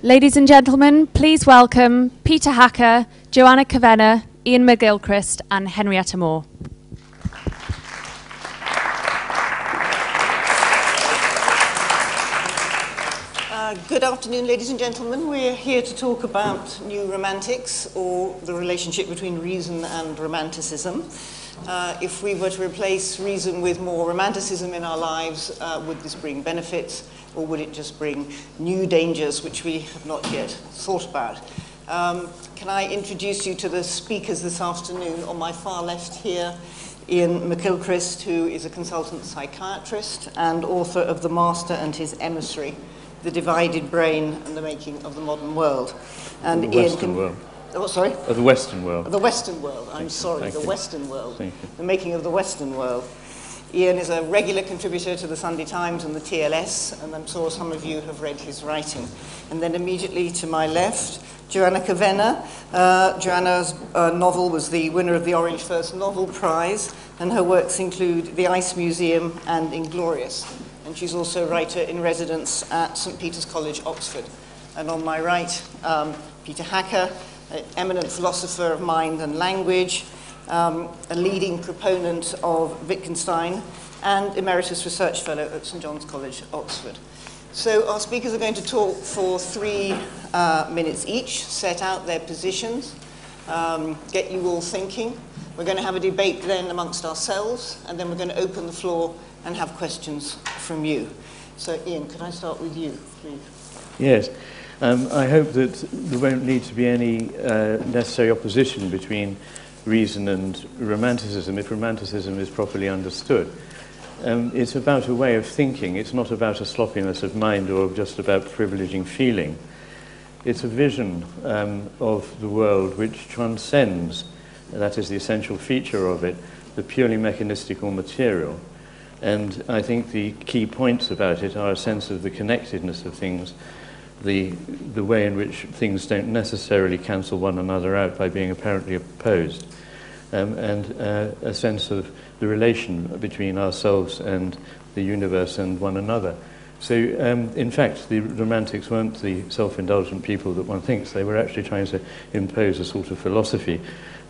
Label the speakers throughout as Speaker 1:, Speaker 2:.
Speaker 1: Ladies and gentlemen, please welcome Peter Hacker, Joanna Kavenna, Iain McGilchrist and Henrietta Moore.
Speaker 2: Good afternoon, ladies and gentlemen. We're here to talk about new romantics, or the relationship between reason and romanticism. If we were to replace reason with more romanticism in our lives, would this bring benefits, or would it just bring new dangers which we have not yet thought about? Can I introduce you to the speakers this afternoon? On my far left here, Iain McGilchrist, who is a consultant psychiatrist and author of The Master and His Emissary, The Divided Brain and the Making of the Modern World. And
Speaker 3: the Western world.
Speaker 2: Oh, sorry?
Speaker 3: Of the Western world.
Speaker 2: The Western world, I'm sorry,
Speaker 3: Thank
Speaker 2: the
Speaker 3: you.
Speaker 2: Western world.
Speaker 3: Thank you.
Speaker 2: The Making of the Western World. Iain is a regular contributor to the Sunday Times and the TLS, and I'm sure some of you have read his writing. And then immediately to my left, Joanna Kavenna. Joanna's novel was the winner of the Orange First Novel Prize, and her works include The Ice Museum and Inglorious. And she's also a writer in residence at St. Peter's College, Oxford. And on my right, Peter Hacker, an eminent philosopher of mind and language, a leading proponent of Wittgenstein, and Emeritus Research Fellow at St. John's College, Oxford. So our speakers are going to talk for 3 minutes each, set out their positions, get you all thinking. We're going to have a debate then amongst ourselves, and then we're going to open the floor and have questions from you. So Iain, could I start with you, please?
Speaker 3: Yes. I hope that there won't need to be any necessary opposition between reason and romanticism, if romanticism is properly understood. It's about a way of thinking. It's not about a sloppiness of mind or just about privileging feeling. It's a vision of the world which transcends, that is the essential feature of it, the purely mechanistic or material. And I think the key points about it are a sense of the connectedness of things, the way in which things don't necessarily cancel one another out by being apparently opposed, and a sense of the relation between ourselves and the universe and one another. So, in fact, the Romantics weren't the self-indulgent people that one thinks. They were actually trying to impose a sort of philosophy.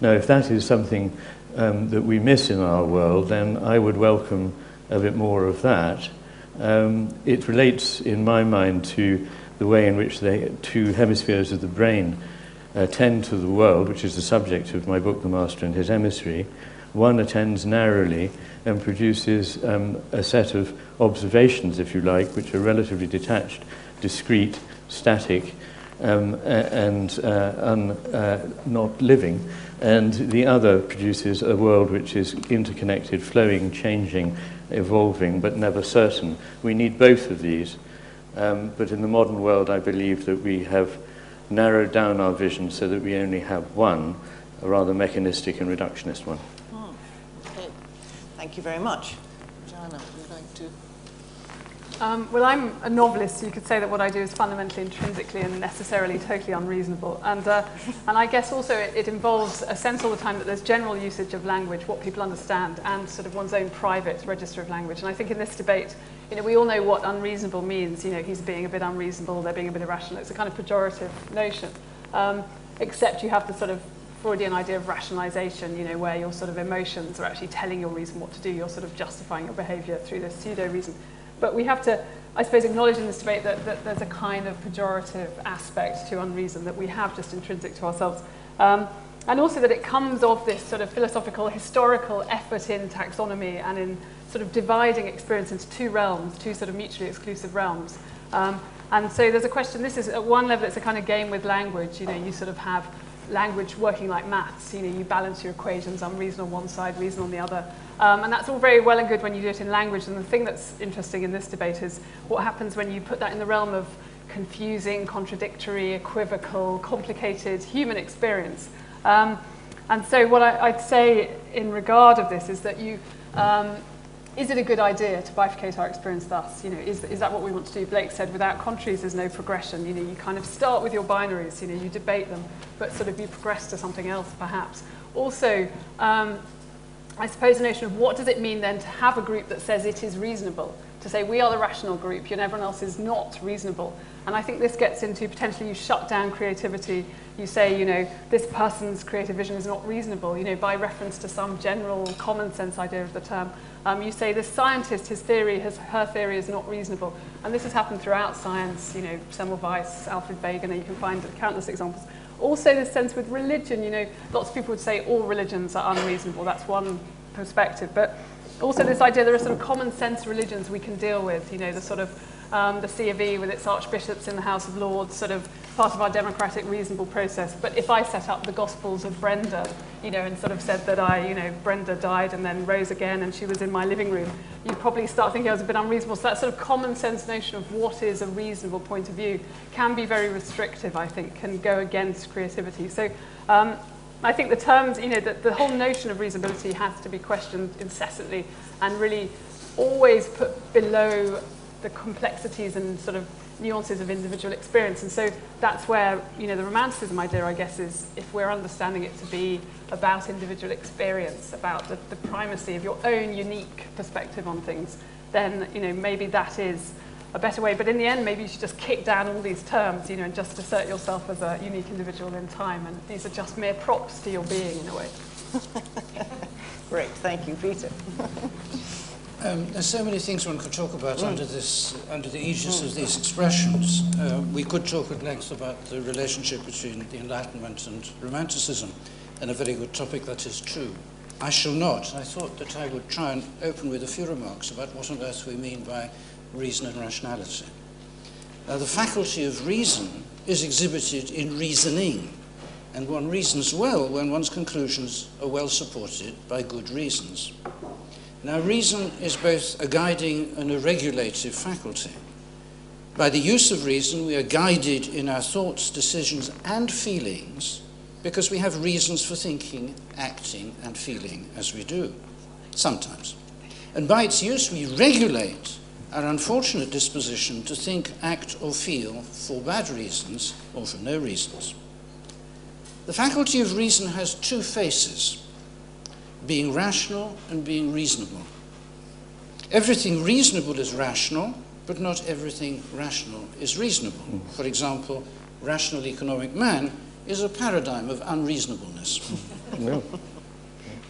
Speaker 3: Now, if that is something that we miss in our world, then I would welcome a bit more of that. It relates, in my mind, to the way in which the 2 hemispheres of the brain attend to the world, which is the subject of my book, The Master and His Emissary. One attends narrowly and produces a set of observations, if you like, which are relatively detached, discrete, static, and not living. And the other produces a world which is interconnected, flowing, changing, evolving, but never certain. We need both of these. But in the modern world, I believe that we have narrowed down our vision so that we only have one, a rather mechanistic and reductionist one.
Speaker 2: Okay. Thank you very much. Joanna, would you like to?
Speaker 4: Well, I'm a novelist, so you could say that what I do is fundamentally, intrinsically, and necessarily totally unreasonable. And I guess also it involves a sense all the time that there's general usage of language, what people understand, and sort of one's own private register of language. And I think in this debate, we all know what unreasonable means. He's being a bit unreasonable, they're being a bit irrational. It's a kind of pejorative notion, except you have the sort of Freudian idea of rationalization, where your sort of emotions are actually telling your reason what to do. You're sort of justifying your behavior through this pseudo-reason. But we have to, I suppose, acknowledge in this debate that there's a kind of pejorative aspect to unreason that we have just intrinsic to ourselves. And also that it comes of this sort of philosophical, historical effort in taxonomy and in sort of dividing experience into 2 realms, 2 sort of mutually exclusive realms. And so there's a question, this is, at one level, it's a kind of game with language. You sort of have language working like maths. You balance your equations, unreason on one side, reason on the other. And that's all very well and good when you do it in language. And the thing that's interesting in this debate is what happens when you put that in the realm of confusing, contradictory, equivocal, complicated human experience. And so what I'd say in regard of this is that is it a good idea to bifurcate our experience thus? Is that what we want to do? Blake said, without contraries, there's no progression. You kind of start with your binaries, you debate them, but sort of you progress to something else, perhaps. Also, I suppose the notion of what does it mean then to have a group that says it is reasonable? to say we are the rational group and everyone else is not reasonable. And I think this gets into potentially you shut down creativity. You say, this person's creative vision is not reasonable, by reference to some general common sense idea of the term. You say this scientist, her theory is not reasonable. And this has happened throughout science, Semmelweis, Alfred Wegener, you can find countless examples. Also this sense with religion, lots of people would say all religions are unreasonable. That's one perspective. But also this idea there are sort of common sense religions we can deal with, the sort of the C of E with its archbishops in the House of Lords, sort of part of our democratic reasonable process. But if I set up the Gospels of Brenda, and sort of said that Brenda died and then rose again and she was in my living room, you'd probably start thinking I was a bit unreasonable. So that sort of common sense notion of what is a reasonable point of view can be very restrictive, I think, can go against creativity. So I think the terms, the whole notion of reasonability has to be questioned incessantly and really always put below the complexities and sort of nuances of individual experience. And so that's where, the romanticism idea, I guess, is if we're understanding it to be about individual experience, about the primacy of your own unique perspective on things, then, maybe that is a better way. But in the end, maybe you should just kick down all these terms, and just assert yourself as a unique individual in time. And these are just mere props to your being, in a way.
Speaker 2: Great, thank you, Peter.
Speaker 5: There's so many things one could talk about under the aegis of these expressions. We could talk at length about the relationship between the Enlightenment and Romanticism, and a very good topic that is true. I shall not. I thought that I would try and open with a few remarks about what on earth we mean by reason and rationality. The faculty of reason is exhibited in reasoning, and one reasons well when one's conclusions are well supported by good reasons. Now, reason is both a guiding and a regulative faculty. By the use of reason, we are guided in our thoughts, decisions, and feelings because we have reasons for thinking, acting, and feeling as we do, sometimes. And by its use, we regulate our unfortunate disposition to think, act, or feel for bad reasons or for no reasons. The faculty of reason has two faces: being rational and being reasonable. Everything reasonable is rational, but not everything rational is reasonable. For example, rational economic man is a paradigm of unreasonableness.
Speaker 3: No.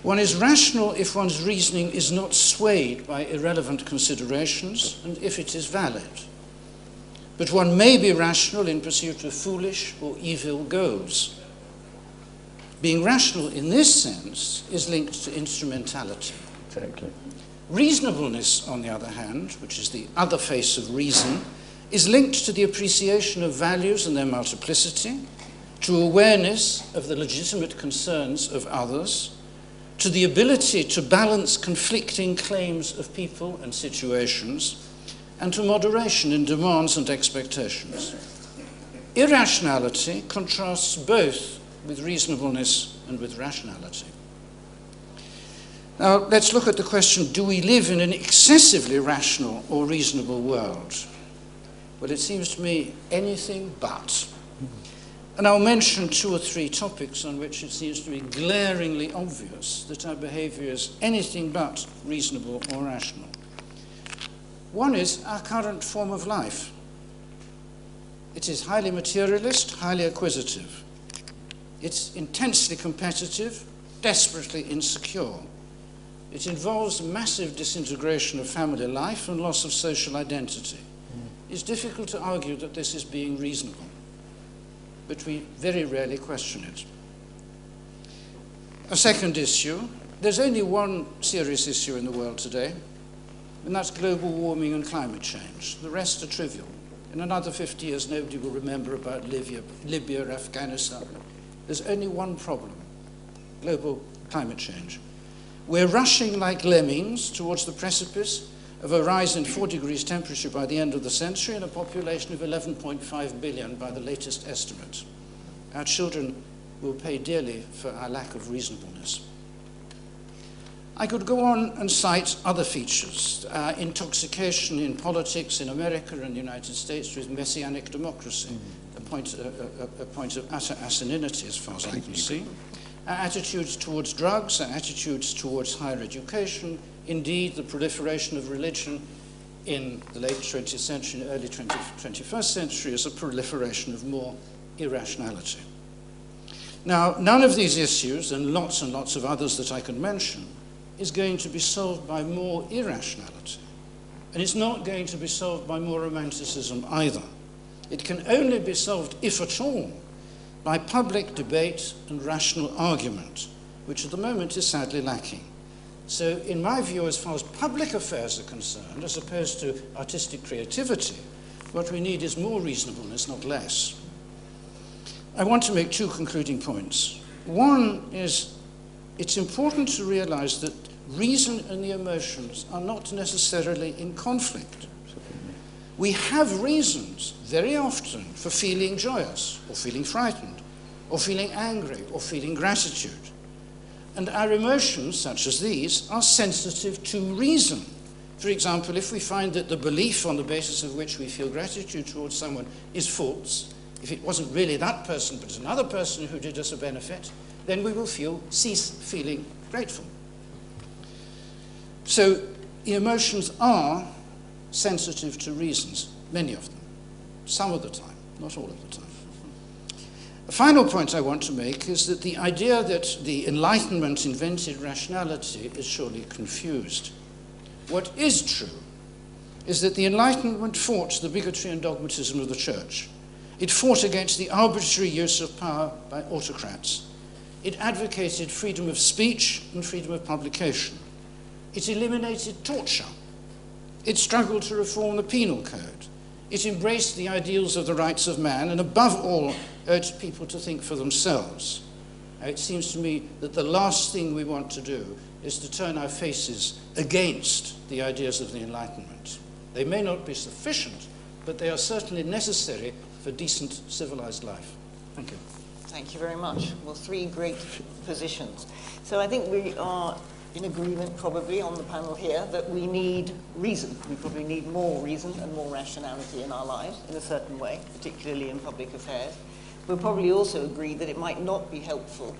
Speaker 5: One is rational if one's reasoning is not swayed by irrelevant considerations and if it is valid. But one may be rational in pursuit of foolish or evil goals. Being rational in this sense is linked to instrumentality.
Speaker 3: Exactly.
Speaker 5: Reasonableness, on the other hand, which is the other face of reason, is linked to the appreciation of values and their multiplicity, to awareness of the legitimate concerns of others, to the ability to balance conflicting claims of people and situations, and to moderation in demands and expectations. Irrationality contrasts both with reasonableness and with rationality. Now, let's look at the question, do we live in an excessively rational or reasonable world? Well, it seems to me anything but. And I'll mention two or three topics on which it seems to me glaringly obvious that our behavior is anything but reasonable or rational. One is our current form of life. It is highly materialist, highly acquisitive. It's intensely competitive, desperately insecure. It involves massive disintegration of family life and loss of social identity. It's difficult to argue that this is being reasonable, but we very rarely question it. A second issue, there's only one serious issue in the world today, and that's global warming and climate change. The rest are trivial. In another 50 years, nobody will remember about Libya or Afghanistan. There's only one problem, global climate change. We're rushing like lemmings towards the precipice of a rise in 4 degrees temperature by the end of the century and a population of 11.5 billion by the latest estimate. Our children will pay dearly for our lack of reasonableness. I could go on and cite other features. Intoxication in politics in America and the United States with messianic democracy, a point of utter asininity as far as I can see. Our attitudes towards drugs, our attitudes towards higher education, indeed the proliferation of religion in the late 20th century and early 21st century is a proliferation of more irrationality. Now, none of these issues, and lots of others that I could mention, is going to be solved by more irrationality. And it's not going to be solved by more romanticism either. It can only be solved, if at all, by public debate and rational argument, which at the moment is sadly lacking. So, in my view, as far as public affairs are concerned, as opposed to artistic creativity, what we need is more reasonableness, not less. I want to make two concluding points. One is, it's important to realize that reason and the emotions are not necessarily in conflict. We have reasons very often for feeling joyous, or feeling frightened, or feeling angry, or feeling gratitude. And our emotions, such as these, are sensitive to reason. For example, if we find that the belief on the basis of which we feel gratitude towards someone is false, if it wasn't really that person, but it's another person who did us a benefit, then we will cease feeling grateful. So the emotions are sensitive to reasons, many of them, some of the time, not all of the time. A final point I want to make is that the idea that the Enlightenment invented rationality is surely confused. What is true is that the Enlightenment fought the bigotry and dogmatism of the Church. It fought against the arbitrary use of power by autocrats. It advocated freedom of speech and freedom of publication. It eliminated torture. It struggled to reform the penal code. It embraced the ideals of the rights of man and, above all, urged people to think for themselves. Now, it seems to me that the last thing we want to do is to turn our faces against the ideas of the Enlightenment. They may not be sufficient, but they are certainly necessary for decent, civilized life. Thank you.
Speaker 2: Thank you very much. Well, three great positions. So I think we are in agreement probably on the panel here that we need reason. We probably need more reason and more rationality in our lives in a certain way, particularly in public affairs. We'll probably also agree that it might not be helpful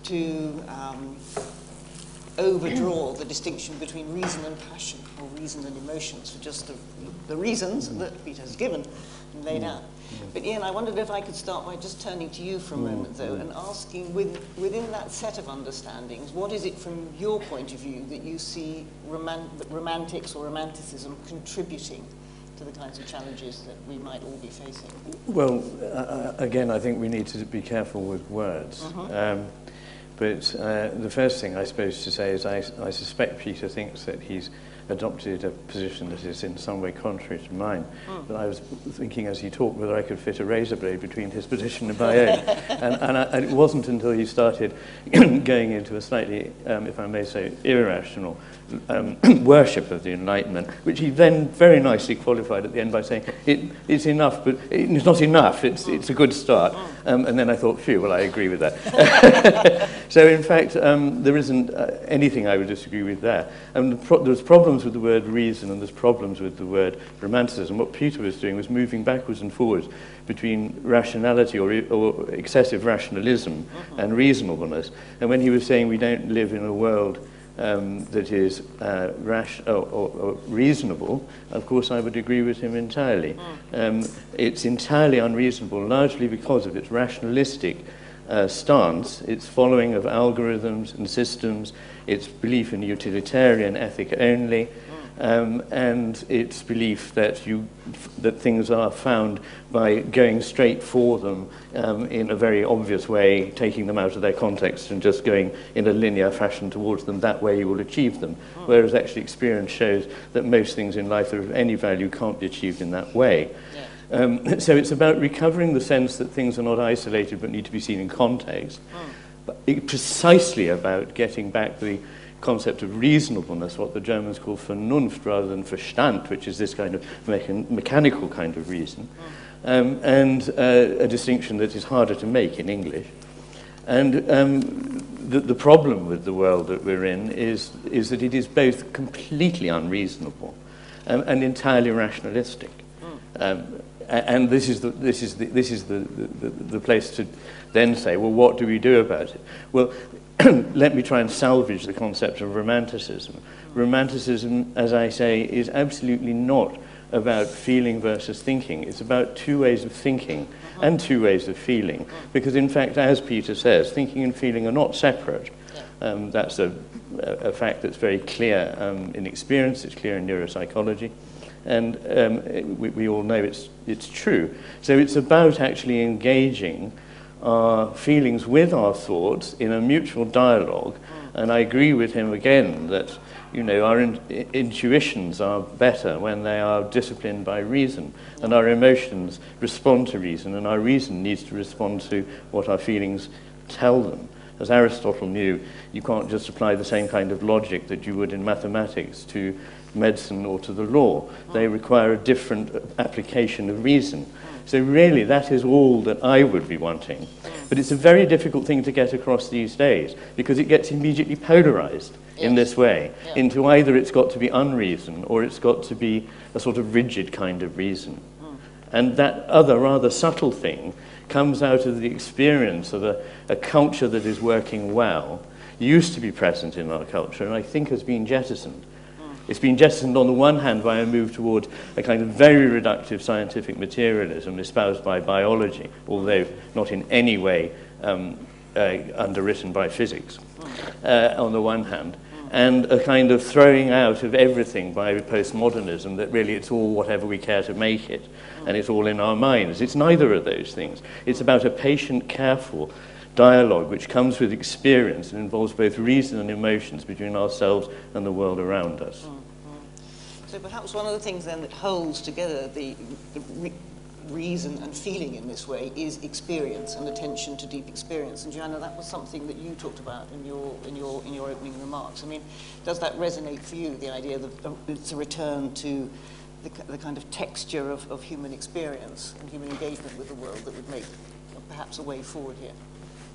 Speaker 2: to overdraw the distinction between reason and passion, or reason and emotions, for just the reasons that Peter has given and laid out. But Iain, I wondered if I could start by just turning to you for a moment, though, and asking, within that set of understandings, what is it from your point of view that you see romantics or romanticism contributing to the kinds of challenges that we might all be facing?
Speaker 3: Well, again, I think we need to be careful with words. But the first thing I suppose to say is I suspect Peter thinks that he's adopted a position that is in some way contrary to mine. But I was thinking as he talked whether I could fit a razor blade between his position and my own. And it wasn't until he started going into a slightly, if I may say, irrational worship of the Enlightenment, which he then very nicely qualified at the end by saying, it's enough, but it's not enough, it's a good start. And then I thought, phew, well, I agree with that. So, in fact, there isn't anything I would disagree with there. There's problems with the word reason and there's problems with the word romanticism. What Peter was doing was moving backwards and forwards between rationality or excessive rationalism and reasonableness. And when he was saying we don't live in a world that is or reasonable, of course I would agree with him entirely. It's entirely unreasonable, largely because of its rationalistic stance, its following of algorithms and systems, its belief in utilitarian ethic only, and its belief that things are found by going straight for them in a very obvious way, taking them out of their context and just going in a linear fashion towards them. That way you will achieve them. Whereas actually experience shows that most things in life that are of any value can't be achieved in that way. So it's about recovering the sense that things are not isolated but need to be seen in context. But precisely about getting back the concept of reasonableness, what the Germans call Vernunft rather than Verstand, which is this kind of mechanical kind of reason, and a distinction that is harder to make in English. And the problem with the world that we're in is that it is both completely unreasonable and entirely rationalistic. And this is the place to then say, well, what do we do about it? Well, let me try and salvage the concept of romanticism. Romanticism, as I say, is absolutely not about feeling versus thinking. It's about two ways of thinking and two ways of feeling. Because in fact, as Peter says, thinking and feeling are not separate. That's a fact that's very clear in experience, it's clear in neuropsychology. And we all know it's true. So it's about actually engaging our feelings with our thoughts in a mutual dialogue. And I agree with him again that, you know, our intuitions are better when they are disciplined by reason, and our emotions respond to reason, and our reason needs to respond to what our feelings tell them. As Aristotle knew, you can't just apply the same kind of logic that you would in mathematics to medicine or to the law. They require a different application of reason. So really, that is all that I would be wanting. But it's a very difficult thing to get across these days, because it gets immediately polarized in this way, into either it's got to be unreason or it's got to be a sort of rigid kind of reason. And that other rather subtle thing comes out of the experience of a culture that is working well, used to be present in our culture, and I think has been jettisoned. It's been jettisoned on the one hand by a move toward a kind of very reductive scientific materialism espoused by biology, although not in any way underwritten by physics, on the one hand, and a kind of throwing out of everything by postmodernism, that really it's all whatever we care to make it, and it's all in our minds. It's neither of those things. It's about a patient, careful dialogue which comes with experience and involves both reason and emotions between ourselves and the world around us.
Speaker 2: So perhaps one of the things then that holds together the reason and feeling in this way is experience and attention to deep experience. And Joanna, that was something that you talked about in your opening remarks. I mean, does that resonate for you, the idea that it's a return to the kind of texture of human experience and human engagement with the world that would make perhaps a way forward here?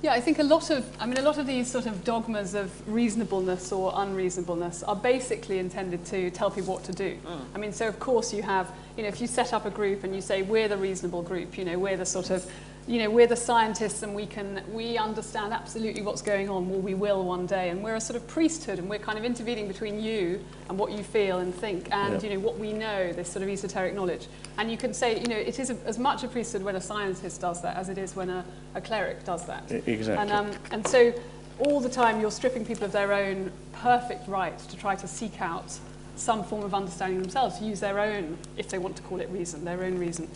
Speaker 4: Yeah, I think a lot of these sort of dogmas of reasonableness or unreasonableness are basically intended to tell people what to do. I mean, so of course you have, you know, if you set up a group and you say we're the reasonable group, you know, we're the sort of, you know, we're the scientists and we understand absolutely what's going on, well, we will one day, and we're a sort of priesthood, and we're kind of intervening between you and what you feel and think, and you know, what we know, this sort of esoteric knowledge. And you can say, you know, it is as much a priesthood when a scientist does that as it is when a cleric does that.
Speaker 3: Exactly.
Speaker 4: And so all the time you're stripping people of their own perfect right to try to seek out some form of understanding themselves, to use their own, if they want to call it reason, their own reason.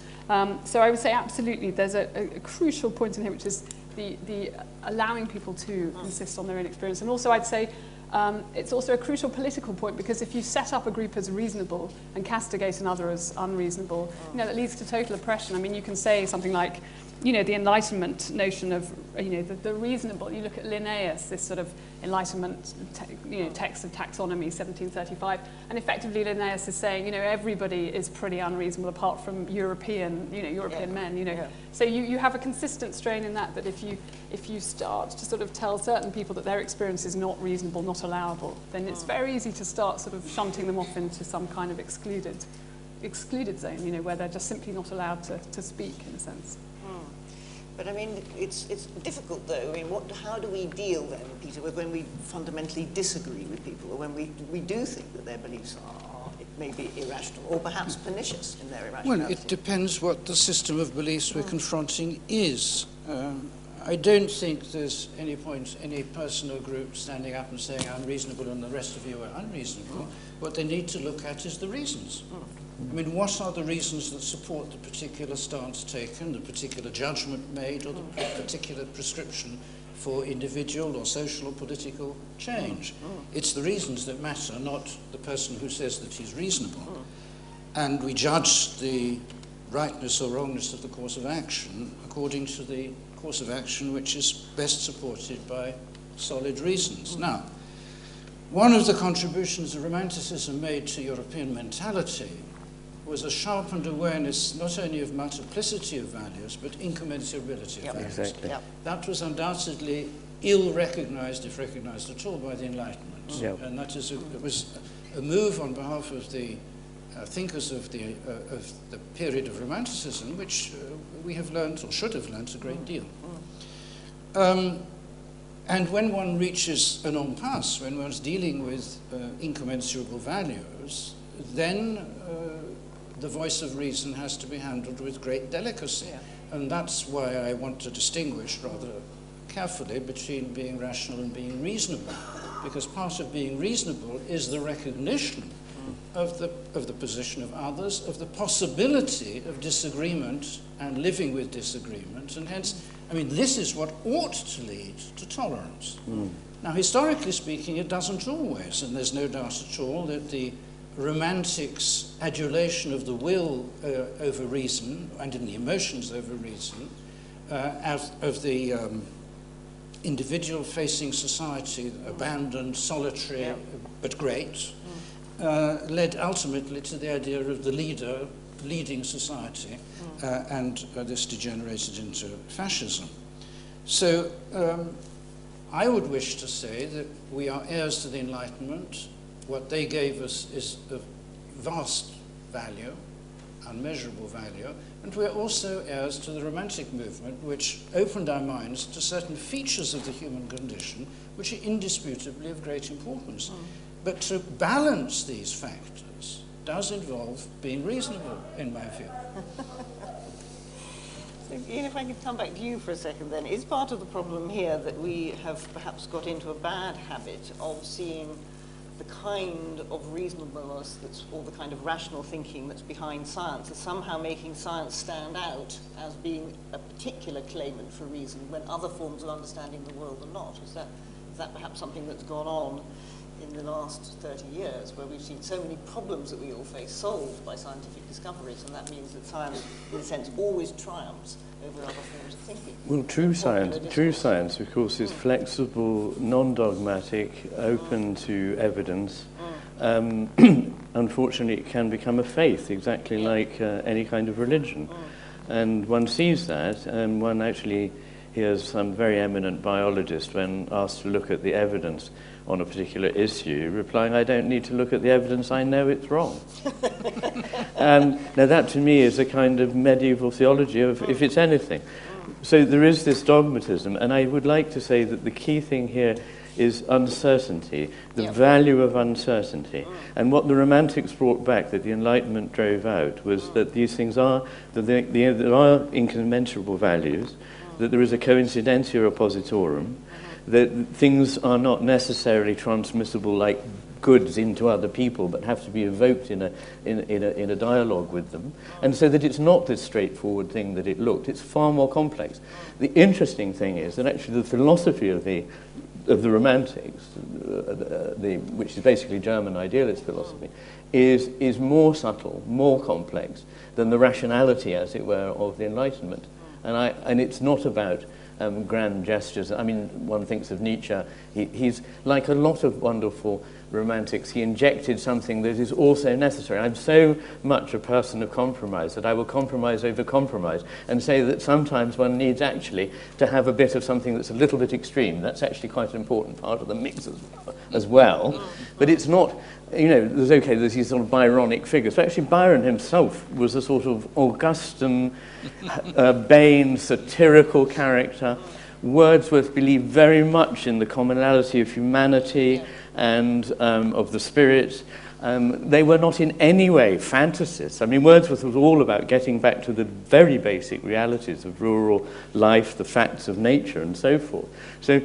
Speaker 4: So I would say absolutely there's a crucial point in here, which is the allowing people to insist on their own experience. And also I'd say it's also a crucial political point, because if you set up a group as reasonable and castigate another as unreasonable, you know, that leads to total oppression. I mean, you can say something like, you know, the Enlightenment notion of, you know, the reasonable. You look at Linnaeus, this sort of Enlightenment text of taxonomy, 1735, and effectively Linnaeus is saying, you know, everybody is pretty unreasonable apart from European men, you know. Yeah. So you have a consistent strain in that if you start to sort of tell certain people that their experience is not reasonable, not allowable, then it's very easy to start sort of shunting them off into some kind of excluded zone, you know, where they're just simply not allowed to speak, in a sense.
Speaker 2: But I mean, it's difficult though. I mean, how do we deal then, Peter, with when we fundamentally disagree with people, or when we do think that their beliefs are maybe irrational, or perhaps pernicious in their irrationality?
Speaker 5: Well, it depends what the system of beliefs we're confronting is. I don't think there's any point, any person or group standing up and saying, I'm reasonable and the rest of you are unreasonable. What they need to look at is the reasons. I mean, what are the reasons that support the particular stance taken, the particular judgment made, or the particular prescription for individual or social or political change? It's the reasons that matter, not the person who says that he's reasonable. And we judge the rightness or wrongness of the course of action according to the course of action which is best supported by solid reasons. Now, one of the contributions that Romanticism made to European mentality was a sharpened awareness not only of multiplicity of values, but incommensurability of values.
Speaker 3: Exactly.
Speaker 5: That was undoubtedly ill-recognized, if recognized at all, by the Enlightenment. And that is it was a move on behalf of the thinkers of the period of Romanticism, which we have learned, or should have learned, a great deal. And when one reaches an impasse, when one's dealing with incommensurable values, then the voice of reason has to be handled with great delicacy.
Speaker 2: Yeah.
Speaker 5: And that's why I want to distinguish rather carefully between being rational and being reasonable, because part of being reasonable is the recognition of the position of others, of the possibility of disagreement and living with disagreement, and hence, I mean, this is what ought to lead to tolerance. Now, historically speaking, it doesn't always, and there's no doubt at all that the Romantics' adulation of the will over reason, and in the emotions over reason, of the individual facing society, abandoned, solitary, but great, led ultimately to the idea of the leader leading society, and this degenerated into fascism. So I would wish to say that we are heirs to the Enlightenment. What they gave us is of vast value, unmeasurable value, and we're also heirs to the Romantic movement, which opened our minds to certain features of the human condition which are indisputably of great importance. But to balance these factors does involve being reasonable, in my view.
Speaker 2: So, Iain, if I could come back to you for a second then, is part of the problem here that we have perhaps got into a bad habit of seeing the kind of reasonableness that's, or the kind of rational thinking that's behind science as somehow making science stand out as being a particular claimant for reason when other forms of understanding the world are not? Is that perhaps something that's gone on in the last 30 years, where we've seen so many problems that we all face solved by scientific discoveries, and that means that science, in a sense, always triumphs over other forms of thinking?
Speaker 3: Well, true science, of course, is flexible, non-dogmatic, open to evidence. Unfortunately, it can become a faith, exactly like any kind of religion. And one sees that, and one actually hears some very eminent biologist, when asked to look at the evidence on a particular issue, replying, "I don't need to look at the evidence, I know it's wrong." Now that to me is a kind of medieval theology of if it's anything. So there is this dogmatism, and I would like to say that the key thing here is uncertainty, the value of uncertainty. And what the Romantics brought back, that the Enlightenment drove out, was that these things are, that there are incommensurable values, that there is a coincidentia oppositorum, that things are not necessarily transmissible like goods into other people, but have to be evoked in a dialogue with them, and so that it's not this straightforward thing that it looked. It's far more complex. The interesting thing is that actually the philosophy of the Romantics, which is basically German idealist philosophy, is more subtle, more complex than the rationality, as it were, of the Enlightenment. And it's not about grand gestures. I mean, one thinks of Nietzsche. He's like a lot of wonderful Romantics. He injected something that is also necessary. I'm so much a person of compromise that I will compromise over compromise and say that sometimes one needs actually to have a bit of something that's a little bit extreme. That's actually quite an important part of the mix as well. But it's not, there's these sort of Byronic figures. But actually Byron himself was a sort of Augustan, urbane, satirical character. Wordsworth believed very much in the commonality of humanity and of the spirit. They were not in any way fantasists. I mean, Wordsworth was all about getting back to the very basic realities of rural life, the facts of nature, and so forth. So,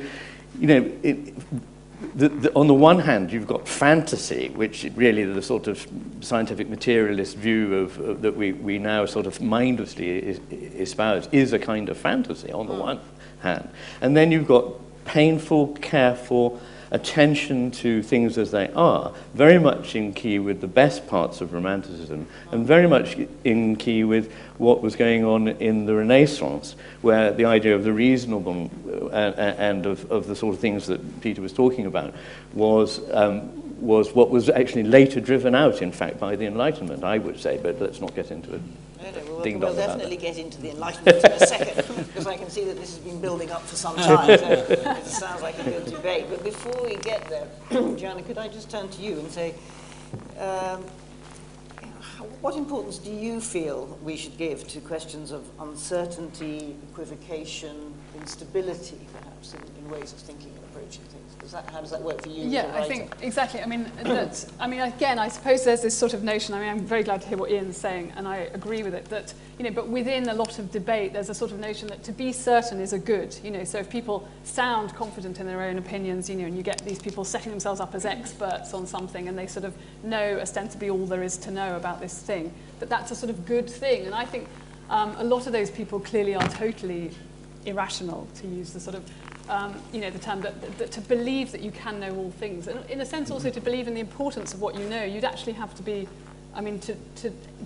Speaker 3: on the one hand, you've got fantasy, which really the sort of scientific materialist view of that we now sort of mindlessly espouse is a kind of fantasy on the one hand. And then you've got painful, careful attention to things as they are, very much in key with the best parts of Romanticism, and very much in key with what was going on in the Renaissance, where the idea of the reasonable and of the sort of things that Peter was talking about was what was actually later driven out, in fact, by the Enlightenment, I would say, but let's not get into it.
Speaker 2: We'll definitely get into the Enlightenment in a second, because I can see that this has been building up for some time, so it sounds like a good debate. But before we get there, Joanna, could I just turn to you and say, what importance do you feel we should give to questions of uncertainty, equivocation, instability, perhaps, in ways of thinking and approaching things? How does that work for you as a writer?
Speaker 4: I think, exactly. Again, I suppose there's this sort of notion, I'm very glad to hear what Iain's saying, and I agree with it, that, but within a lot of debate, there's a sort of notion that to be certain is a good, so if people sound confident in their own opinions, and you get these people setting themselves up as experts on something, and they sort of know ostensibly all there is to know about this thing, that's a sort of good thing. And I think a lot of those people clearly are totally irrational, to use the sort of the term, that to believe that you can know all things, and in a sense also to believe in the importance of what you know, you'd actually have to be, to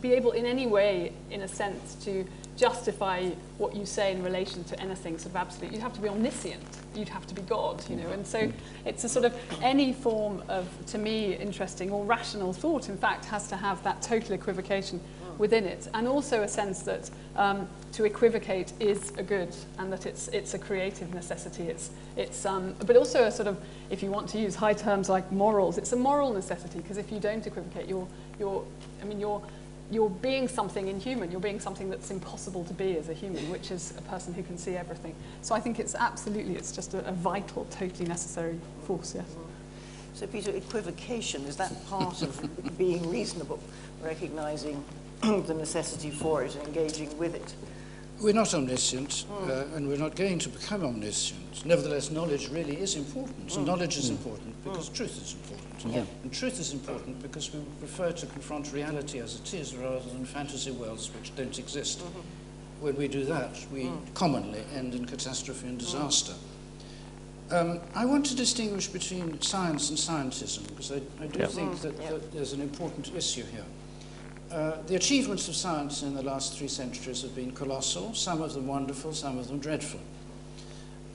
Speaker 4: be able in any way, in a sense, to justify what you say in relation to anything sort of absolute. You'd have to be omniscient, you'd have to be God, and so it's a sort of, any form of, to me, interesting or rational thought, in fact, has to have that total equivocation within it, and also a sense that to equivocate is a good, and that it's a creative necessity. But also a sort of, if you want to use high terms like morals, it's a moral necessity, because if you don't equivocate, you're being something inhuman. You're being something that's impossible to be as a human, which is a person who can see everything. So I think it's just a vital, totally necessary force. Yes.
Speaker 2: So, Peter, equivocation, is that part of being reasonable, recognizing the necessity for it and engaging with it?
Speaker 5: We're not omniscient, and we're not going to become omniscient. Nevertheless, knowledge really is important. And knowledge is important because truth is important.
Speaker 2: Yeah.
Speaker 5: And truth is important because we prefer to confront reality as it is rather than fantasy worlds which don't exist. When we do that, we commonly end in catastrophe and disaster. I want to distinguish between science and scientism, because I do think that there's an important issue here. The achievements of science in the last 3 centuries have been colossal, some of them wonderful, some of them dreadful.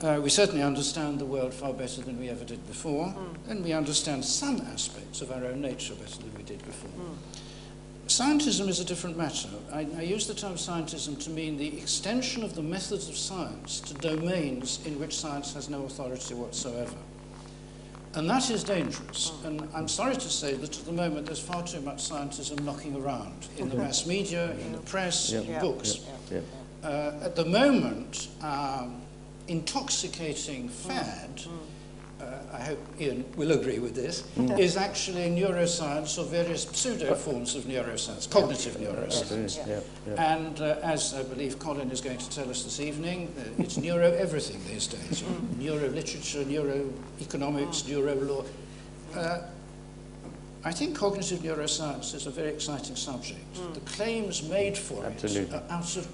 Speaker 5: We certainly understand the world far better than we ever did before, and we understand some aspects of our own nature better than we did before. Scientism is a different matter. I use the term scientism to mean the extension of the methods of science to domains in which science has no authority whatsoever. And that is dangerous. And I'm sorry to say that at the moment there's far too much scientism knocking around in the mass media, in the press, in books. At the moment, intoxicating fad, I hope Iain will agree with this, is actually neuroscience or various pseudo forms of neuroscience, cognitive neuroscience. And as I believe Colin is going to tell us this evening, it's neuro everything these days. Neuro literature, neuro economics, neuro law. I think cognitive neuroscience is a very exciting subject. The claims made for it are out of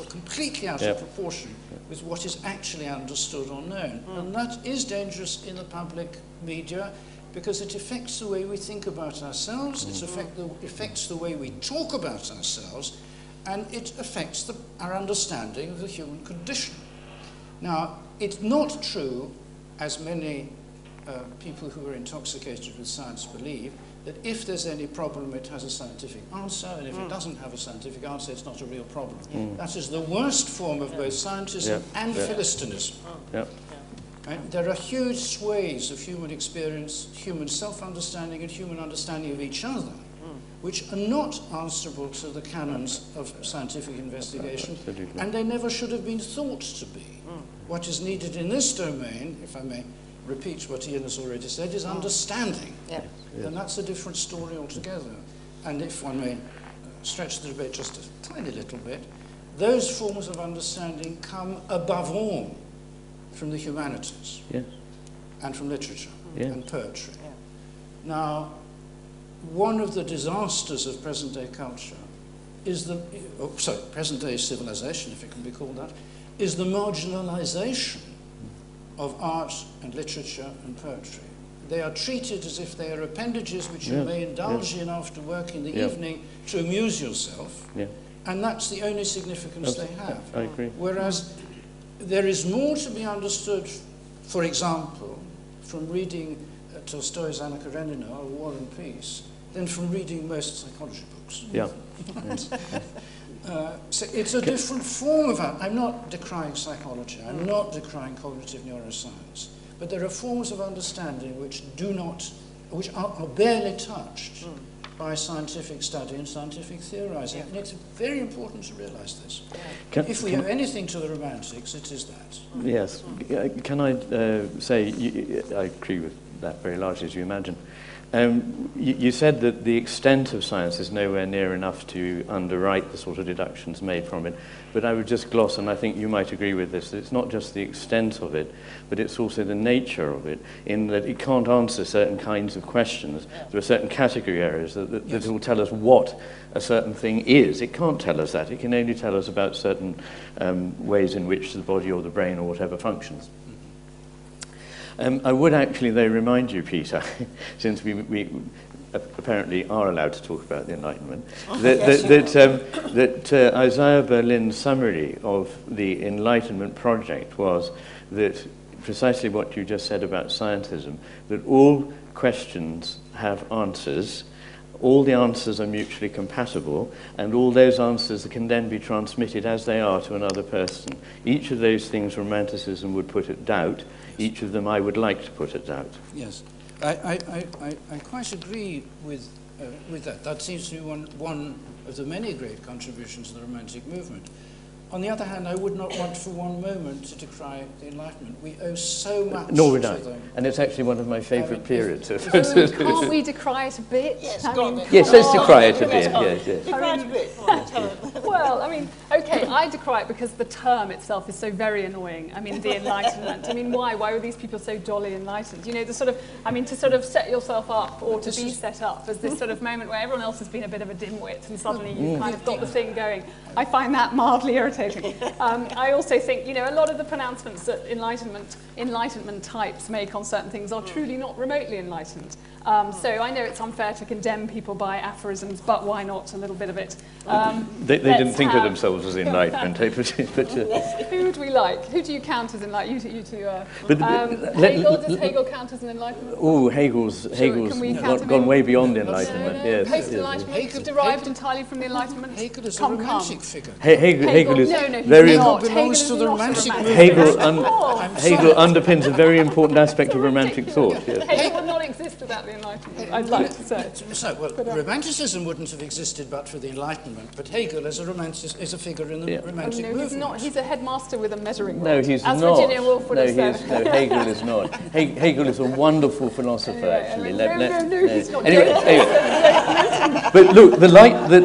Speaker 5: completely out of proportion with what is actually understood or known. And that is dangerous in the public media because it affects the way we think about ourselves, it affects the way we talk about ourselves, and it affects our understanding of the human condition. Now, it's not true, as many people who are intoxicated with science believe, that if there's any problem, it has a scientific answer, and if it doesn't have a scientific answer, it's not a real problem. That is the worst form of both scientism and philistinism. Right? There are huge swathes of human experience, human self-understanding, and human understanding of each other, which are not answerable to the canons of scientific investigation, and they never should have been thought to be. What is needed in this domain, if I may repeat what Iain has already said, is understanding. And that's a different story altogether. And if one may stretch the debate just a tiny little bit, those forms of understanding come above all from the humanities and from literature and poetry. Now, one of the disasters of present-day culture is present-day civilization, if it can be called that, is the marginalization of art and literature and poetry. They are treated as if they are appendages which you may indulge in after work in the evening to amuse yourself, and that's the only significance they have.
Speaker 3: I agree.
Speaker 5: Whereas there is more to be understood, for example, from reading Tolstoy's Anna Karenina or War and Peace than from reading most psychology books. So it's a different form of art. I'm not decrying psychology, I'm not decrying cognitive neuroscience, but there are forms of understanding which are barely touched by scientific study and scientific theorizing. And it's very important to realize this. If we owe anything to the Romantics, it is that.
Speaker 3: Yes. Can I say, I agree with that very largely, as you imagine. You said that the extent of science is nowhere near enough to underwrite the sort of deductions made from it. But I would just gloss, and I think you might agree with this, that it's not just the extent of it, but it's also the nature of it, in that it can't answer certain kinds of questions. There are certain category areas that will tell us what a certain thing is. It can't tell us that. It can only tell us about certain ways in which the body or the brain or whatever functions. I would actually, though, remind you, Peter, since we apparently are allowed to talk about the Enlightenment, that Isaiah Berlin's summary of the Enlightenment project was that precisely what you just said about scientism, that all questions have answers, all the answers are mutually compatible, and all those answers can then be transmitted as they are to another person. Each of those things Romanticism would put at doubt. Each of them I would like to put at doubt.
Speaker 5: Yes, I quite agree with that. That seems to be one of the many great contributions to the Romantic movement. On the other hand, I would not want for one moment to decry the Enlightenment. We owe so much
Speaker 3: Nor would
Speaker 5: to
Speaker 3: I.
Speaker 5: them.
Speaker 3: And it's actually one of my favourite periods.
Speaker 4: Can't we decry it a bit?
Speaker 2: Yes,
Speaker 4: I
Speaker 2: go on
Speaker 4: mean,
Speaker 2: then.
Speaker 3: Yes, let's decry it a bit. Yes, yes.
Speaker 2: Decry it a bit.
Speaker 4: well, I mean, okay, I decry it because the term itself is so very annoying. I mean, the Enlightenment. I mean, why? Why were these people so jolly enlightened? You know, the sort of, I mean, to sort of set yourself up or to be set up as this sort of moment where everyone else has been a bit of a dimwit and suddenly you've kind of got the thing going. I find that mildly irritating. I also think, you know, a lot of the pronouncements that Enlightenment types make on certain things are truly not remotely enlightened. So I know it's unfair to condemn people by aphorisms, but why not a little bit of it?
Speaker 3: They didn't think of themselves as Enlightenment.
Speaker 4: Who would we like? Who do you count as Enlightenment? You two
Speaker 3: Hegel,
Speaker 4: does Hegel count as an Enlightenment?
Speaker 3: Oh, Hegel's gone way beyond Enlightenment. Yes.
Speaker 4: Post-Enlightenment, derived entirely from the Enlightenment.
Speaker 5: Hegel is a romantic figure.
Speaker 3: Hegel is
Speaker 4: no,
Speaker 3: very
Speaker 4: not.
Speaker 5: belongs to the romantic movement.
Speaker 3: Hegel underpins a very important aspect of Romantic thought. Yes.
Speaker 4: Hegel would not exist without the Enlightenment, I'd like to say.
Speaker 5: So, well, Romanticism wouldn't have existed but for the Enlightenment, but Hegel is a figure in the Romantic
Speaker 4: No,
Speaker 5: movement.
Speaker 4: he's not. He's a headmaster with a measuring rod.
Speaker 3: No, he's
Speaker 4: as
Speaker 3: not.
Speaker 4: Virginia Woolf would have said.
Speaker 3: No, Hegel is not. Hegel is a wonderful philosopher, actually.
Speaker 4: No, he's not.
Speaker 3: But look, the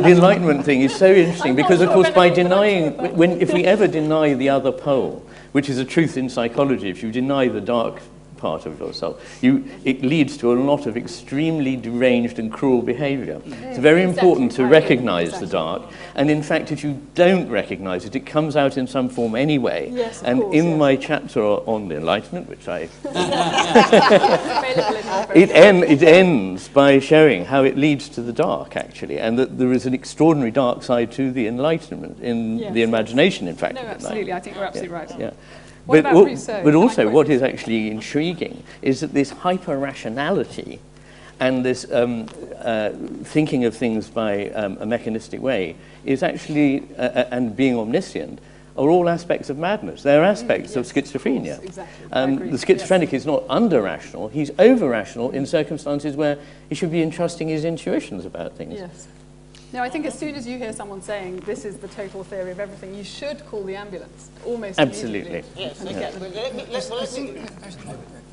Speaker 3: Enlightenment thing is so interesting because, of course, by denying, if we ever deny the other pole, which is a truth in psychology, if you deny the dark part of yourself, it leads to a lot of extremely deranged and cruel behaviour. It's very important to recognise the dark, and in fact, if you don't recognise it, it comes out in some form anyway.
Speaker 4: Yes, of
Speaker 3: and
Speaker 4: course,
Speaker 3: in my chapter on the Enlightenment, which it ends by showing how it leads to the dark, actually, and that there is an extraordinary dark side to the Enlightenment in the imagination, in fact.
Speaker 4: No, absolutely. I think we're absolutely right.
Speaker 3: Yeah.
Speaker 4: But
Speaker 3: also, what is actually intriguing is that this hyper-rationality and this thinking of things by a mechanistic way is actually, and being omniscient, are all aspects of madness. They're aspects of schizophrenia.
Speaker 4: Exactly.
Speaker 3: The schizophrenic is not under-rational, he's over-rational in circumstances where he should be entrusting his intuitions about things.
Speaker 4: Yes. No, I think as soon as you hear someone saying this is the total theory of everything, you should call the ambulance almost
Speaker 3: Absolutely.
Speaker 4: immediately.
Speaker 2: Yes,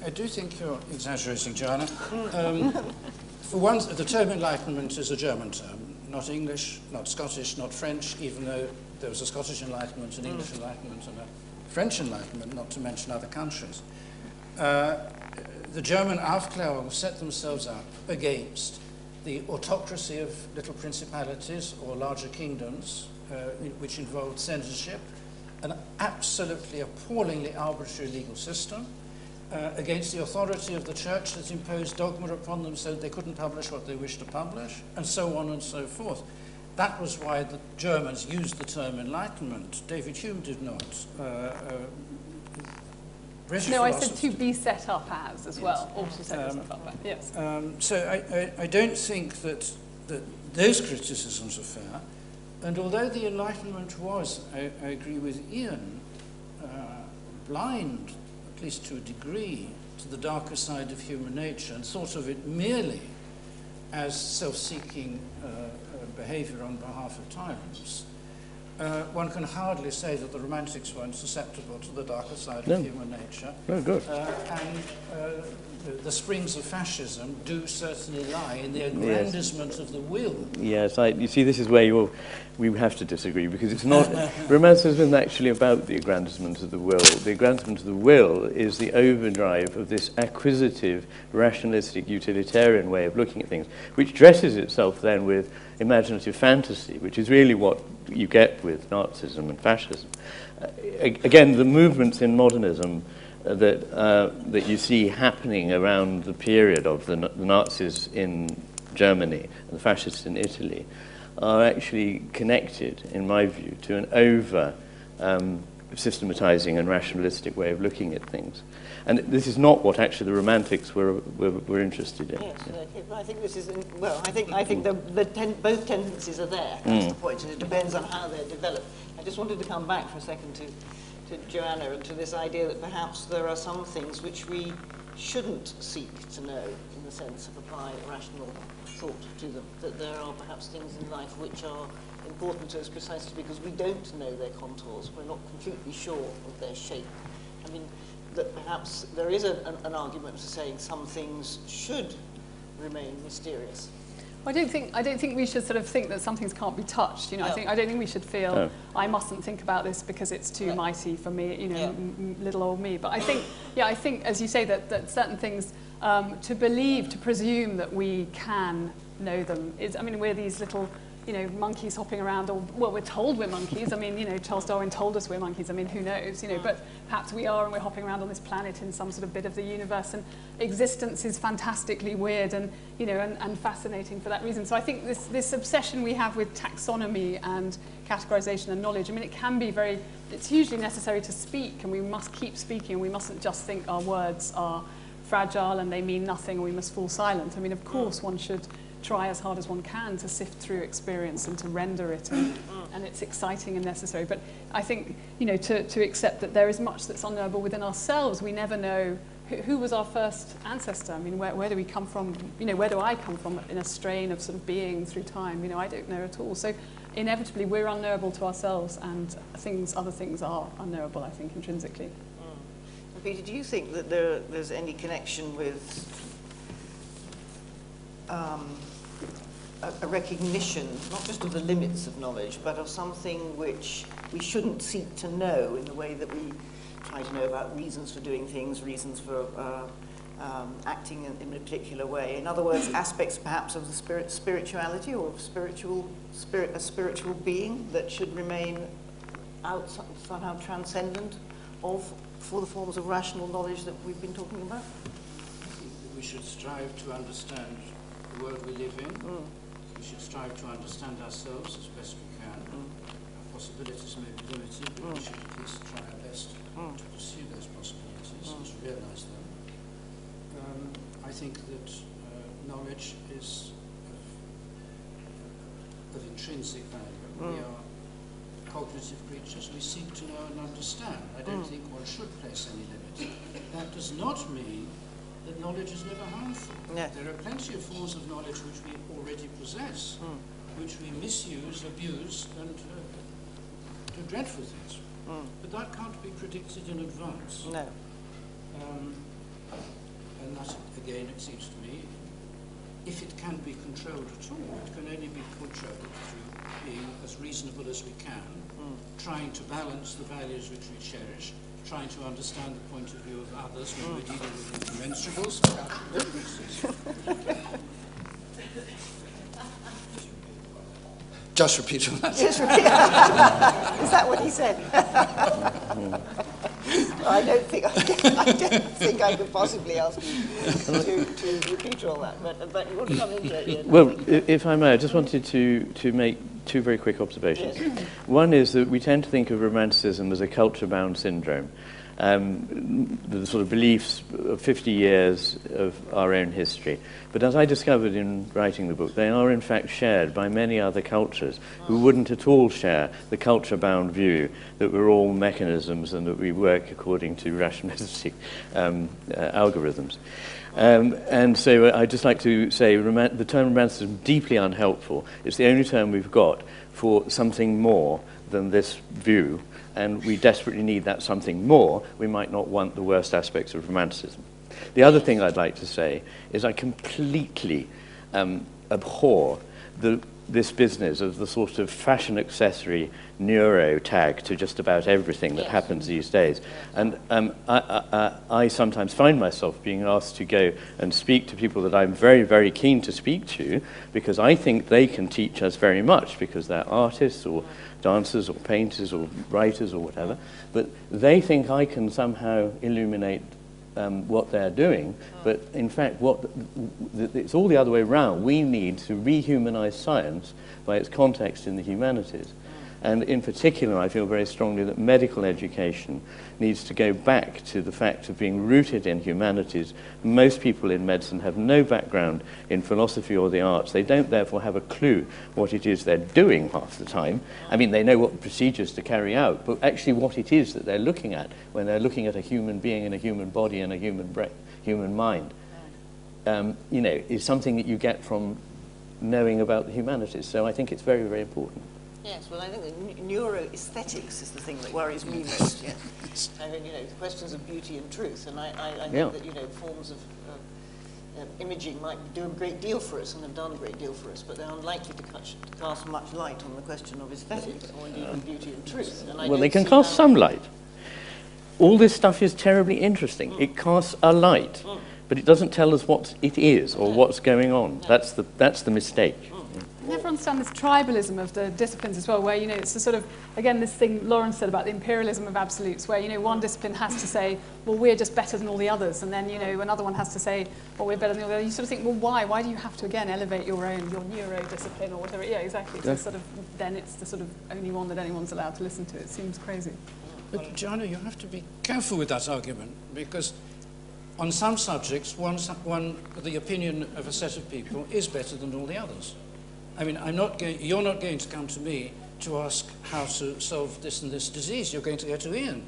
Speaker 5: I do think you're exaggerating, Joanna. For one, the term Enlightenment is a German term, not English, not Scottish, not French, even though there was a Scottish Enlightenment, an English Enlightenment, and a French Enlightenment, not to mention other countries. The German Aufklärung set themselves up against the autocracy of little principalities or larger kingdoms, which involved censorship, an absolutely appallingly arbitrary legal system, against the authority of the church that imposed dogma upon them so that they couldn't publish what they wished to publish, and so on and so forth. That was why the Germans used the term Enlightenment. David Hume did not.
Speaker 4: No, I said to be set up as well. Also set yourself up as. Yes.
Speaker 5: So I don't think that those criticisms are fair. And although the Enlightenment was, I agree with Iain, blind, at least to a degree, to the darker side of human nature and thought of it merely as self-seeking behavior on behalf of tyrants, one can hardly say that the Romantics weren't susceptible to the darker side of human nature.
Speaker 3: No, good.
Speaker 5: The springs of fascism do certainly lie in the aggrandizement of the will.
Speaker 3: Yes, you see, this is where we have to disagree, because it's not, Romanticism isn't actually about the aggrandizement of the will. The aggrandizement of the will is the overdrive of this acquisitive, rationalistic, utilitarian way of looking at things, which dresses itself then with imaginative fantasy, which is really what you get with Nazism and fascism. Again, the movements in modernism that you see happening around the period of the Nazis in Germany and the fascists in Italy are actually connected, in my view, to an over systematizing and rationalistic way of looking at things. And this is not what actually the Romantics were interested in.
Speaker 2: Yes, I think this is, well, I think both tendencies are there. That's the point, and it depends on how they're developed. I just wanted to come back for a second to Joanna and to this idea that perhaps there are some things which we shouldn't seek to know in the sense of applying rational thought to them, that there are perhaps things in life which are important to us precisely because we don't know their contours, we're not completely sure of their shape. I mean, that perhaps there is an argument for saying some things should remain mysterious.
Speaker 4: I don't think we should sort of think that some things can't be touched. You know, I don't think we should feel I mustn't think about this because it's too mighty for me. You know, little old me. But I think, as you say, that certain things to believe, to presume that we can know them is. I mean, we're these little, you know, monkeys hopping around, or well, we're told we're monkeys. I mean, you know, Charles Darwin told us we're monkeys. I mean, who knows? You know, but perhaps we are, and we're hopping around on this planet in some sort of bit of the universe, and existence is fantastically weird and, you know, and fascinating for that reason. So I think this obsession we have with taxonomy and categorization and knowledge, I mean, it can be it's hugely necessary to speak, and we must keep speaking, and we mustn't just think our words are fragile and they mean nothing, and we must fall silent. I mean, of course, one should try as hard as one can to sift through experience and to render it, and it's exciting and necessary. But I think, you know, to accept that there is much that's unknowable within ourselves. We never know who was our first ancestor. I mean, where do we come from? You know, where do I come from in a strain of sort of being through time? You know, I don't know at all. So inevitably we're unknowable to ourselves, and other things are unknowable, I think, intrinsically.
Speaker 2: Peter, do you think that there's any connection with a recognition, not just of the limits of knowledge, but of something which we shouldn't seek to know in the way that we try to know about reasons for doing things, reasons for acting in a particular way? In other words, aspects perhaps of the spirituality or of a spiritual being that should remain somehow transcendent for the forms of rational knowledge that we've been talking about?
Speaker 5: We should strive to understand the world we live in. We should strive to understand ourselves as best we can. Our possibilities may be limited, but we should at least try our best to pursue those possibilities and to realize them. I think that knowledge is of intrinsic value. We are cognitive creatures. We seek to know and understand. I don't think one should place any limits. That does not mean that knowledge is never harmful.
Speaker 2: No.
Speaker 5: There are plenty of forms of knowledge which we already possess, which we misuse, abuse, and do dreadful things. But that can't be predicted in advance.
Speaker 2: No.
Speaker 5: And that, again, it seems to me, if it can be controlled at all, it can only be controlled through being as reasonable as we can, trying to balance the values which we cherish, trying to understand the point of view of others when we're dealing with incommensurable differences. Just repeat on that.
Speaker 2: Is that what he said? I don't think I could possibly ask you to repeat all that, but you want to come into it, Iain.
Speaker 3: Well, if I may, I just wanted to make two very quick observations.
Speaker 2: Yes.
Speaker 3: One is that we tend to think of Romanticism as a culture-bound syndrome. The sort of beliefs of 50 years of our own history. But as I discovered in writing the book, they are in fact shared by many other cultures who wouldn't at all share the culture-bound view that we're all mechanisms and that we work according to rationalistic algorithms. And so I'd just like to say the term romanticism is deeply unhelpful. It's the only term we've got for something more than this view, and we desperately need that something more. We might not want the worst aspects of romanticism. The other thing I'd like to say is I completely abhor this business of the sort of fashion accessory neuro tag to just about everything that happens these days. And I sometimes find myself being asked to go and speak to people that I'm very, very keen to speak to, because I think they can teach us very much, because they're artists or dancers or painters or writers or whatever, but they think I can somehow illuminate what they're doing, but in fact it's all the other way around. We need to rehumanize science by its context in the humanities. And in particular, I feel very strongly that medical education needs to go back to the fact of being rooted in humanities. Most people in medicine have no background in philosophy or the arts. They don't therefore have a clue what it is they're doing half the time. I mean, they know what procedures to carry out, but actually what it is that they're looking at when they're looking at a human being and a human body and a human mind, is something that you get from knowing about the humanities. So I think it's very, very important.
Speaker 2: Yes, well, I think that neuroaesthetics is the thing that worries me most. Yeah. I mean, the questions of beauty and truth, and I think that forms of imaging might do a great deal for us and have done a great deal for us, but they're unlikely to cast much light on the question of aesthetics or indeed of beauty and truth. And
Speaker 3: they can cast some light. All this stuff is terribly interesting. It casts a light, but it doesn't tell us what it is or what's going on. That's the mistake.
Speaker 4: I never understand this tribalism of the disciplines as well, where, it's the sort of, again, this thing Lauren said about the imperialism of absolutes, where, one discipline has to say, well, we're just better than all the others, and then, another one has to say, well, we're better than all the others. You sort of think, well, why? Why do you have to, again, elevate your neuro discipline or whatever? Yeah, exactly. So sort of, then it's the sort of only one that anyone's allowed to listen to. It seems crazy.
Speaker 5: But, Joanna, you have to be careful with that argument, because on some subjects, the opinion of a set of people is better than all the others. I mean, you're not going to come to me to ask how to solve this and this disease. You're going to go to Iain,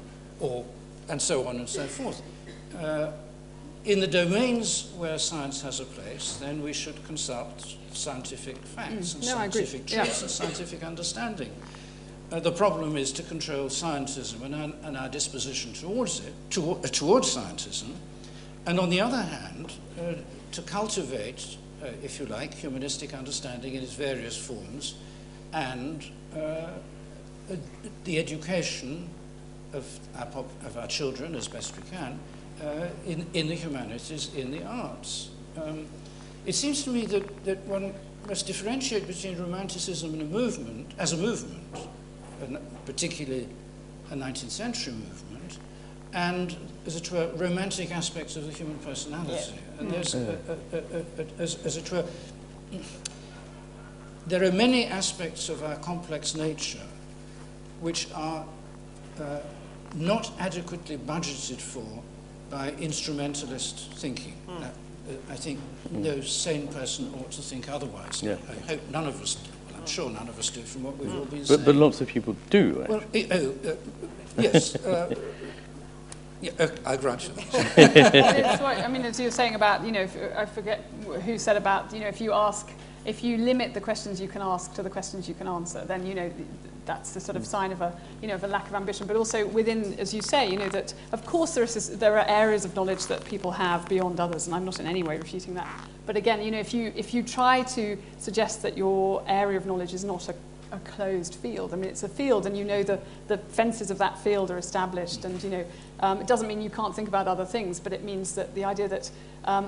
Speaker 5: and so on and so forth. In the domains where science has a place, then we should consult scientific facts and scientific truths and scientific understanding. The problem is to control scientism and our disposition towards it, towards scientism, and on the other hand, to cultivate, if you like, humanistic understanding in its various forms, and the education of our children as best we can in the humanities, in the arts. It seems to me that one must differentiate between romanticism and a movement, particularly a 19th century movement, and, as it were, romantic aspects of the human personality. And there's, as it were, there are many aspects of our complex nature which are not adequately budgeted for by instrumentalist thinking. I think no sane person ought to think otherwise.
Speaker 3: Yeah.
Speaker 5: I hope none of us do. Well, I'm sure none of us do from what we've all been saying.
Speaker 3: But lots of people do, actually.
Speaker 5: Well, yes. I grant you that.
Speaker 4: I mean, as you were saying about, I forget who said about, if you limit the questions you can ask to the questions you can answer, then, that's the sort of sign of a lack of ambition. But also within, as you say, that of course there are areas of knowledge that people have beyond others, and I'm not in any way refuting that. But again, if you try to suggest that your area of knowledge is not a closed field. I mean, it's a field, and the fences of that field are established, and it doesn't mean you can't think about other things, but it means that the idea that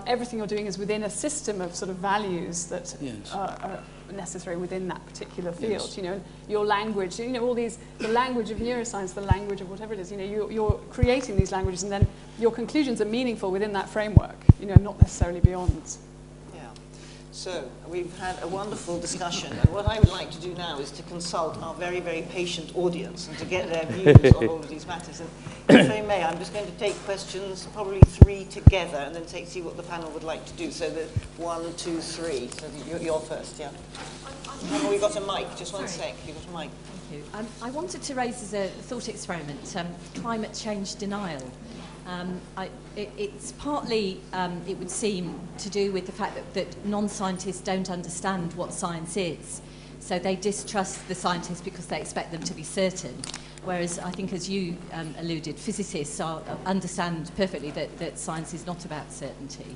Speaker 4: everything you're doing is within a system of sort of values that are necessary within that particular field. Yes. Your language, all these, the language of neuroscience, the language of whatever it is, you're creating these languages, and then your conclusions are meaningful within that framework, not necessarily beyond.
Speaker 2: So we've had a wonderful discussion, and what I would like to do now is to consult our very, very patient audience and to get their views on all of these matters. And if I may, I'm just going to take questions, probably 3 together, and then see what the panel would like to do. So the 1, 2, 3. So you're first, yeah. And we've got a mic. Just one sec. You've got a mic.
Speaker 6: Thank you. I wanted to raise as a thought experiment climate change denial. It's partly, it would seem, to do with the fact that non-scientists don't understand what science is. So they distrust the scientists because they expect them to be certain. Whereas I think, as you alluded, physicists understand perfectly that science is not about certainty.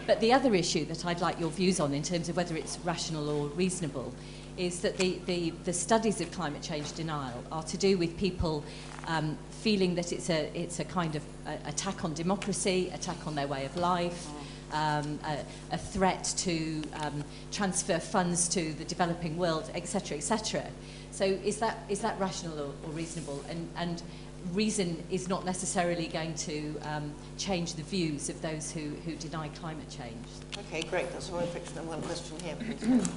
Speaker 6: But the other issue that I'd like your views on, in terms of whether it's rational or reasonable, is that the studies of climate change denial are to do with people feeling that it's a kind of attack on democracy, attack on their way of life, a threat to transfer funds to the developing world, etc., etc. So is that rational or reasonable? And reason is not necessarily going to change the views of those who deny climate change.
Speaker 2: Okay, great. That's all I fixed. And one question here, please.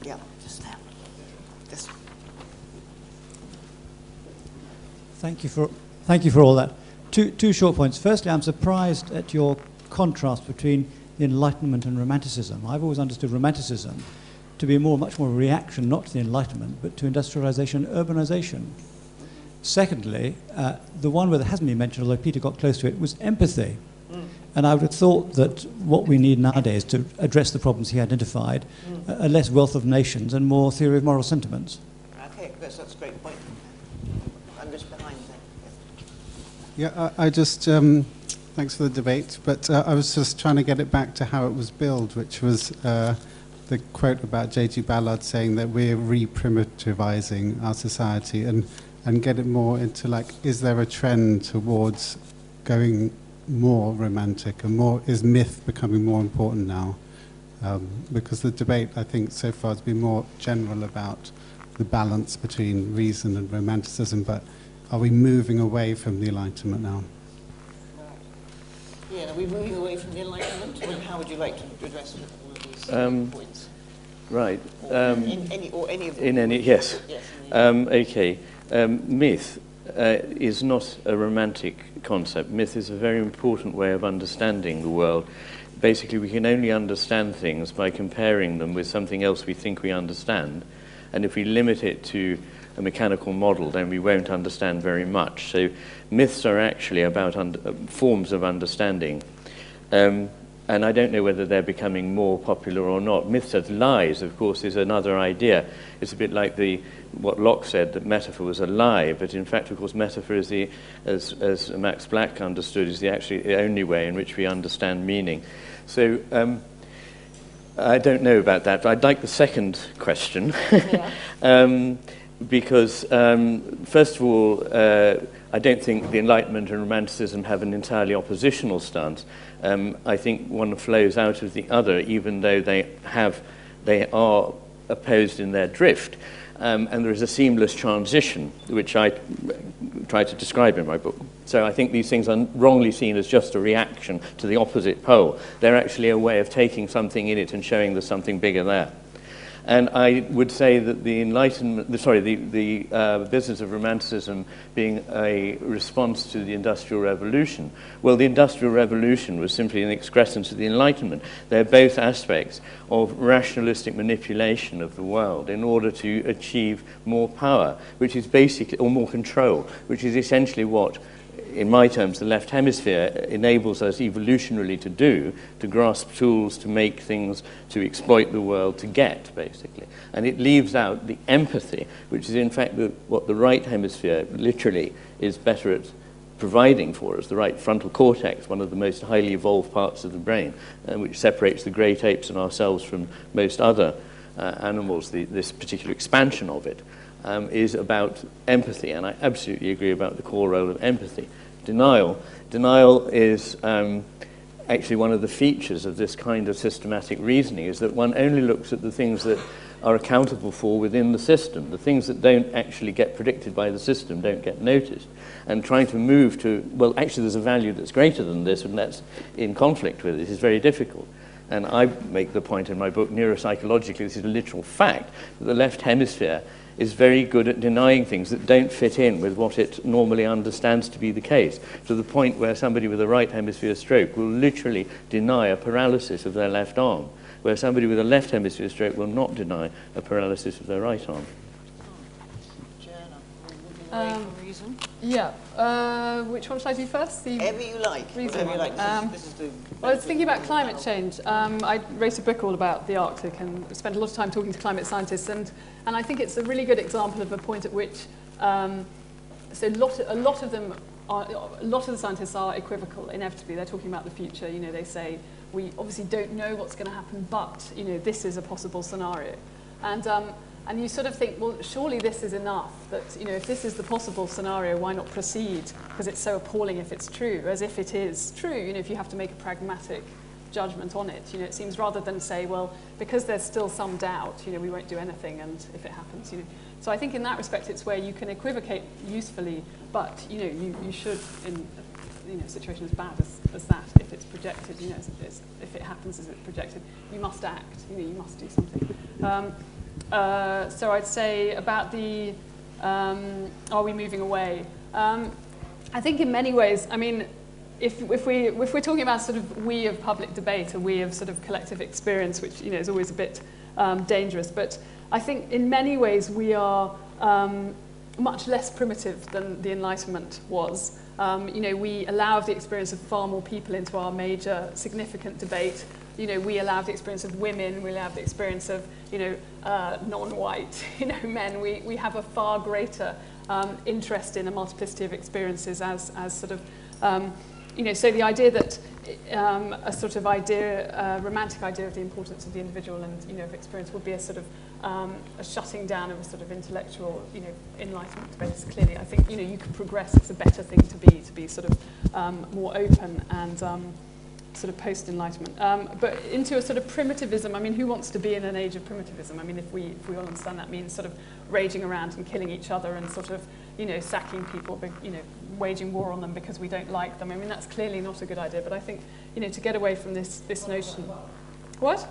Speaker 2: Yeah, just there. This.
Speaker 7: Thank you for all that. Two short points. Firstly, I'm surprised at your contrast between the Enlightenment and Romanticism. I've always understood Romanticism to be much more a reaction, not to the Enlightenment, but to industrialization and urbanization. Secondly, the one where that hasn't been mentioned, although Peter got close to it, was empathy. And I would have thought that what we need nowadays to address the problems he identified, a less wealth of nations and more theory of moral sentiments.
Speaker 2: Okay, that's a great point. I'm just behind there.
Speaker 8: Yeah, I just, thanks for the debate, but I was just trying to get it back to how it was billed, which was the quote about J.G. Ballard saying that we're re-primitivizing our society, and get it more into, like, is there a trend towards going more romantic, and is myth becoming more important now? Because the debate, I think, so far has been more general about the balance between reason and romanticism, but are we moving away from the Enlightenment now?
Speaker 2: Yeah, are we moving away from the Enlightenment? How would you like to address all of these points?
Speaker 3: Right.
Speaker 2: In any of them?
Speaker 3: Yes.
Speaker 2: Yes.
Speaker 3: Okay. Myth is not a romantic concept. Myth is a very important way of understanding the world. Basically, we can only understand things by comparing them with something else we think we understand. And if we limit it to a mechanical model, then we won't understand very much. So myths are actually about forms of understanding. And I don't know whether they're becoming more popular or not. Myths as lies, of course, is another idea. It's a bit like what Locke said, that metaphor was a lie, but in fact, of course, metaphor is as Max Black understood, is actually the only way in which we understand meaning. So I don't know about that, but I'd like the second question. Yeah. Because, first of all, I don't think the Enlightenment and Romanticism have an entirely oppositional stance. I think one flows out of the other, even though they are opposed in their drift. And there is a seamless transition, which I try to describe in my book. So I think these things are wrongly seen as just a reaction to the opposite pole. They're actually a way of taking something in it and showing there's something bigger there. And I would say that the business of Romanticism being a response to the Industrial Revolution. Well, the Industrial Revolution was simply an excrescence of the Enlightenment. They're both aspects of rationalistic manipulation of the world in order to achieve more power, which is basically, or more control, which is essentially what, in my terms, the left hemisphere enables us evolutionarily to do, to grasp tools, to make things, to exploit the world, to get, basically. And it leaves out the empathy, which is in fact what the right hemisphere literally is better at providing for us, the right frontal cortex, one of the most highly evolved parts of the brain, which separates the great apes and ourselves from most other animals, this particular expansion of it. Is about empathy, and I absolutely agree about the core role of empathy. Denial is actually one of the features of this kind of systematic reasoning, is that one only looks at the things that are accountable for within the system. The things that don't actually get predicted by the system don't get noticed. And trying to move to, well, actually there's a value that's greater than this, and that's in conflict with it, is very difficult. And I make the point in my book, neuropsychologically, this is a literal fact, that the left hemisphere is very good at denying things that don't fit in with what it normally understands to be the case, to the point where somebody with a right hemisphere stroke will literally deny a paralysis of their left arm, where somebody with a left hemisphere stroke will not deny a paralysis of their right arm.
Speaker 2: Joanna, reason?
Speaker 4: Yeah. Which one should I do first?
Speaker 2: Whatever you like.
Speaker 4: Reason
Speaker 2: Whatever you
Speaker 4: one.
Speaker 2: like. This is the
Speaker 4: Well, I was thinking about climate change. I wrote a book all about the Arctic and spent a lot of time talking to climate scientists, and I think it's a really good example of a point at which so a lot of the scientists are equivocal. Inevitably, they're talking about the future. You know, they say we obviously don't know what's going to happen, but you know, this is a possible scenario, and you sort of think, well, surely this is enough. That, you know, if this is the possible scenario, why not proceed? Because it's so appalling if it's true, as if it is true. You know, if you have to make a pragmatic judgment on it, you know, it seems rather than say, well, because there's still some doubt, you know, we won't do anything, and if it happens, you know. So I think in that respect, it's where you can equivocate usefully, but you know, you should, in a situation as bad as that, if it's projected, you know, if it happens as it's projected, you must act. You know, you must do something. So I'd say about the are we moving away? I think in many ways, I mean, if we're talking about sort of we of public debate, or we of sort of collective experience, which, you know, is always a bit dangerous, but I think in many ways we are much less primitive than the Enlightenment was. You know, we allow the experience of far more people into our major significant debate. You know, we allow the experience of women, we allow the experience of, you know, non-white, you know, men. We have a far greater interest in a multiplicity of experiences as sort of, you know, so the idea that a sort of idea, romantic idea of the importance of the individual and, you know, of experience would be a sort of a shutting down of a sort of intellectual, you know, Enlightenment debates. Clearly, I think, you know, you can progress. It's a better thing to be sort of more open and sort of post-Enlightenment. But into a sort of primitivism, I mean, who wants to be in an age of primitivism? I mean, if we all understand that means sort of raging around and killing each other and sort of, you know, sacking people, you know, waging war on them because we don't like them. I mean, that's clearly not a good idea, but I think, you know, to get away from this notion. What?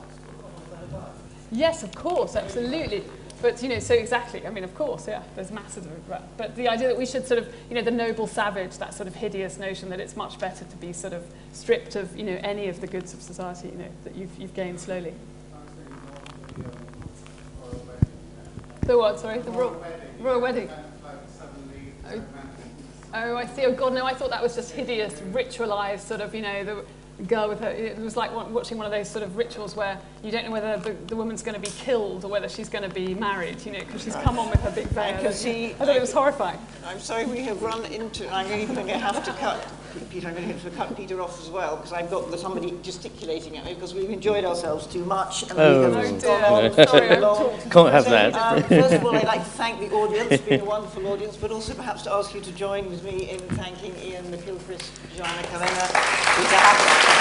Speaker 4: Yes, of course, absolutely. But, you know, so exactly, I mean, of course, yeah, there's masses of it. But the idea that we should sort of, you know, the noble savage, that sort of hideous notion that it's much better to be sort of stripped of, you know, any of the goods of society, you know, that you've gained slowly. The what, sorry? The royal wedding. Oh, I see. Oh, God, no, I thought that was just hideous, ritualized sort of, you know, the girl with her, it was like watching one of those sort of rituals where you don't know whether the woman's going to be killed or whether she's going to be married, you know, because she's come on with her big veil. I thought it was horrifying.
Speaker 2: I'm sorry we have run into, I'm really going to have to cut Peter, I'm going to have to cut Peter off as well, because I've got somebody gesticulating at me, because we've enjoyed ourselves too much, and we have gone on so long.
Speaker 3: Can't have that.
Speaker 2: First of all, I'd like to thank the audience. It's been a wonderful audience, but also perhaps to ask you to join with me in thanking Iain, McGilchrist, Joanna Kavenna, Peter Hackett.